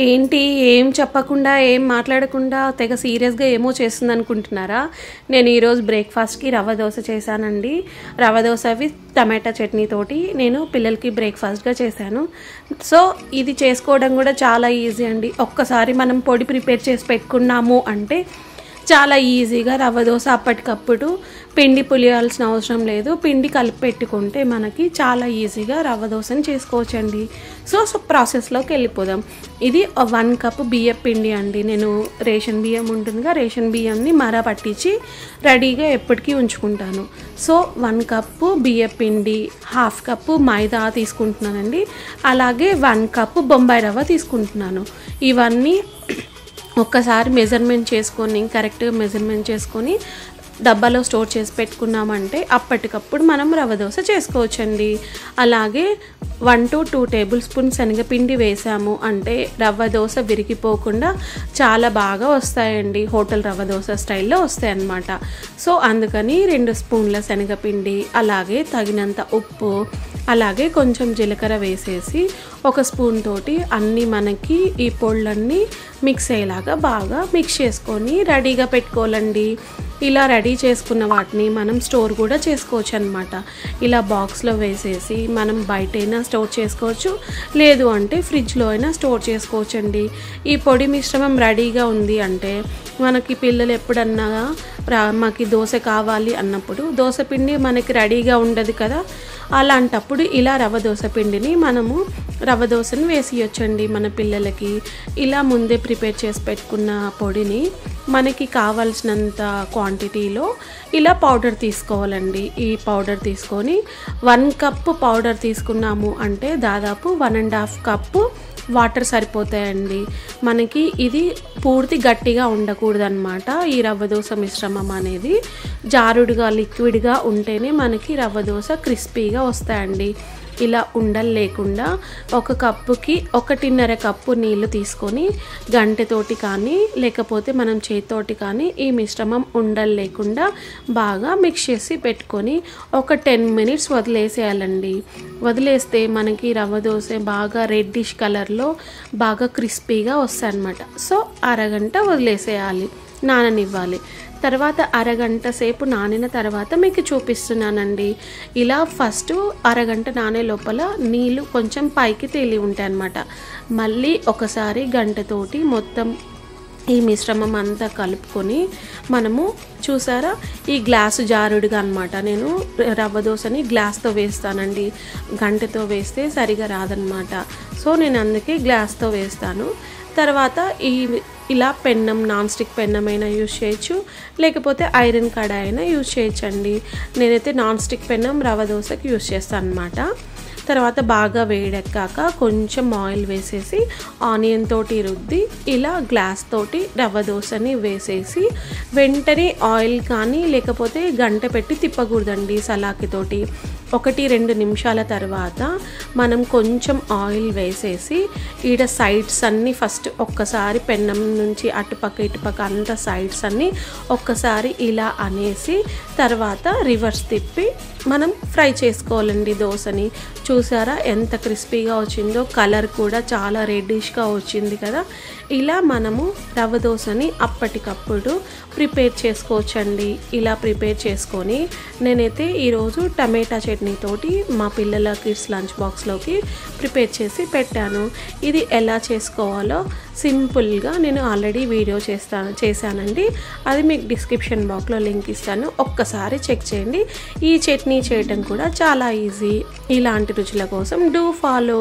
ఏంటి ఏం చెప్పకుండా ఏం మాట్లాడకుండా తెగ సీరియస్గా ఏమో చేస్తుంది అనుకుంటున్నారా? నేను ఈరోజు బ్రేక్ఫాస్ట్కి రవ్వ దోశ చేశానండి. రవ్వ దోశ విత్ టమాటా చట్నీ తోటి నేను పిల్లలకి బ్రేక్ఫాస్ట్గా చేశాను. సో ఇది చేసుకోవడం కూడా చాలా ఈజీ అండి. ఒక్కసారి మనం పొడి ప్రిపేర్ చేసి పెట్టుకున్నాము అంటే చాలా ఈజీగా రవ్వ దోశ అప్పటికప్పుడు పిండి పులియాల్సిన అవసరం లేదు. పిండి కలిపి పెట్టుకుంటే మనకి చాలా ఈజీగా రవ్వ దోశని చేసుకోవచ్చండి. సో ప్రాసెస్లోకి వెళ్ళిపోదాం. ఇది 1 కప్ బియ్యం పిండి అండి. నేను రేషన్ బియ్యం ఉంటుందిగా, రేషన్ బియ్యంని మర పట్టించి రెడీగా ఎప్పటికీ ఉంచుకుంటాను. సో 1 కప్పు బియ్యం పిండి, 1/2 కప్పు మైదా తీసుకుంటున్నానండి. అలాగే 1 కప్పు బొంబాయి రవ్వ తీసుకుంటున్నాను. ఇవన్నీ ఒక్కసారి మెజర్మెంట్ చేసుకొని కరెక్ట్గా మెజర్మెంట్ చేసుకొని డబ్బాలో స్టోర్ చేసి పెట్టుకున్నామంటే అప్పటికప్పుడు మనం రవ్వ దోశ చేసుకోవచ్చండి. అలాగే 1 to 2 టేబుల్ స్పూన్ శనగపిండి వేసాము అంటే రవ్వ దోశ విరిగిపోకుండా చాలా బాగా వస్తాయండి. హోటల్ రవ్వ దోశ స్టైల్లో వస్తాయి అన్నమాట. సో అందుకని 2 స్పూన్ల శనగపిండి, అలాగే తగినంత ఉప్పు, అలాగే కొంచెం జీలకర్ర వేసేసి 1 స్పూన్ తోటి అన్నీ మనకి ఈ పొళ్ళన్నీ మిక్స్ అయ్యేలాగా బాగా మిక్స్ చేసుకొని రెడీగా పెట్టుకోవాలండి. ఇలా రెడీ చేసుకున్న వాటిని మనం స్టోర్ కూడా చేసుకోవచ్చు అనమాట. ఇలా బాక్స్లో వేసేసి మనం బయటైనా స్టోర్ చేసుకోవచ్చు, లేదు అంటే ఫ్రిడ్జ్లో అయినా స్టోర్ చేసుకోవచ్చు అండి. ఈ పొడి మిశ్రమం రెడీగా ఉంది అంటే మనకి పిల్లలు ఎప్పుడన్నా మాకు దోశ కావాలి అన్నప్పుడు దోశ పిండి మనకి రెడీగా ఉండదు కదా, అలాంటప్పుడు ఇలా రవ్వ దోశ పిండిని మనము రవ్వ దోశని వేసియొచ్చండి మన పిల్లలకి. ఇలా ముందే ప్రిపేర్ చేసి పెట్టుకున్న పొడిని మనకి కావాల్సినంత క్వాంటిటీలో ఇలా పౌడర్ తీసుకోవాలండి. ఈ పౌడర్ తీసుకొని 1 కప్పు పౌడర్ తీసుకున్నాము అంటే దాదాపు 1.5 కప్పు వాటర్ సరిపోతాయండి. మనకి ఇది పూర్తి గట్టిగా ఉండకూడదు అనమాట. ఈ రవ్వ దోశ మిశ్రమం అనేది జారుడుగా లిక్విడ్గా ఉంటేనే మనకి రవ్వ దోశ క్రిస్పీగా వస్తాయండి. ఇలా ఉండలు లేకుండా 1 కప్పుకి 1.5 కప్పు నీళ్లు తీసుకొని గంటెతోటి కానీ లేకపోతే మనం చేతితోటి కానీ ఈ మిశ్రమం ఉండలు లేకుండా బాగా మిక్స్ చేసి పెట్టుకొని ఒక 10 మినిట్స్ వదిలేసేయాలండి. వదిలేస్తే మనకి రవ్వ దోశ బాగా రెడ్డిష్ కలర్లో బాగా క్రిస్పీగా వస్తాయి అన్నమాట. సో అరగంట వదిలేసేయాలి, నాననివ్వాలి. తర్వాత అరగంట సేపు నానిన తర్వాత మీకు చూపిస్తున్నానండి. ఇలా ఫస్ట్ అరగంట నానే లోపల నీళ్ళు కొంచెం పైకి తేలి ఉంటాయి అన్నమాట. మళ్ళీ ఒకసారి గంటతోటి మొత్తం ఈ మిశ్రమం అంతా కలుపుకొని మనము చూసారా ఈ గ్లాసు జారుడుగా అనమాట. నేను రవ్వ దోశని గ్లాస్తో వేస్తానండి, గంటతో వేస్తే సరిగా రాదనమాట. సో నేను అందుకే గ్లాస్తో వేస్తాను. తర్వాత ఇలా పెన్నం, నాన్ స్టిక్ పెన్నం అయినా యూజ్ చేయొచ్చు, లేకపోతే ఐరన్ కడాయి అయినా యూజ్ చేయొచ్చండి. నేనైతే నాన్ స్టిక్ పెన్నం రవ్వ దోశకి యూజ్ చేస్తాను అనమాట. తర్వాత బాగా వేడెక్కాక కొంచెం ఆయిల్ వేసేసి ఆనియన్ తోటి రుద్ది ఇలా గ్లాస్ తోటి రవ్వ దోశని వేసేసి వెంటనే ఆయిల్ కానీ లేకపోతే గంట పెట్టి తిప్పకూడదండి. సలాకితోటి 1-2 నిమిషాల తర్వాత మనం కొంచెం ఆయిల్ వేసేసి ఈడ సైడ్స్ అన్నీ ఫస్ట్ ఒక్కసారి పెన్నం నుంచి అటుపక్క ఇటుపక్క అంత సైడ్స్ అన్నీ ఒక్కసారి ఇలా అనేసి తర్వాత రివర్స్ తిప్పి మనం ఫ్రై చేసుకోవాలండి దోశని. చూసారా ఎంత క్రిస్పీగా వచ్చిందో, కలర్ కూడా చాలా రెడ్డిష్గా వచ్చింది కదా. ఇలా మనము రవ్వ దోశని అప్పటికప్పుడు ప్రిపేర్ చేసుకోవచ్చండి. ఇలా ప్రిపేర్ చేసుకొని నేనైతే ఈరోజు టమాటా చట్నీ తోటి మా పిల్లల కిడ్స్ లంచ్ బాక్స్లోకి ప్రిపేర్ చేసి పెట్టాను. ఇది ఎలా చేసుకోవాలో సింపుల్గా నేను ఆల్రెడీ వీడియో చేశానండి. అది మీకు డిస్క్రిప్షన్ బాక్స్లో లింక్ ఇస్తాను, ఒక్కసారి చెక్ చేయండి. ఈ చట్నీ చేయటం కూడా చాలా ఈజీ. ఇలాంటి రుచుల కోసం డూ ఫాలో.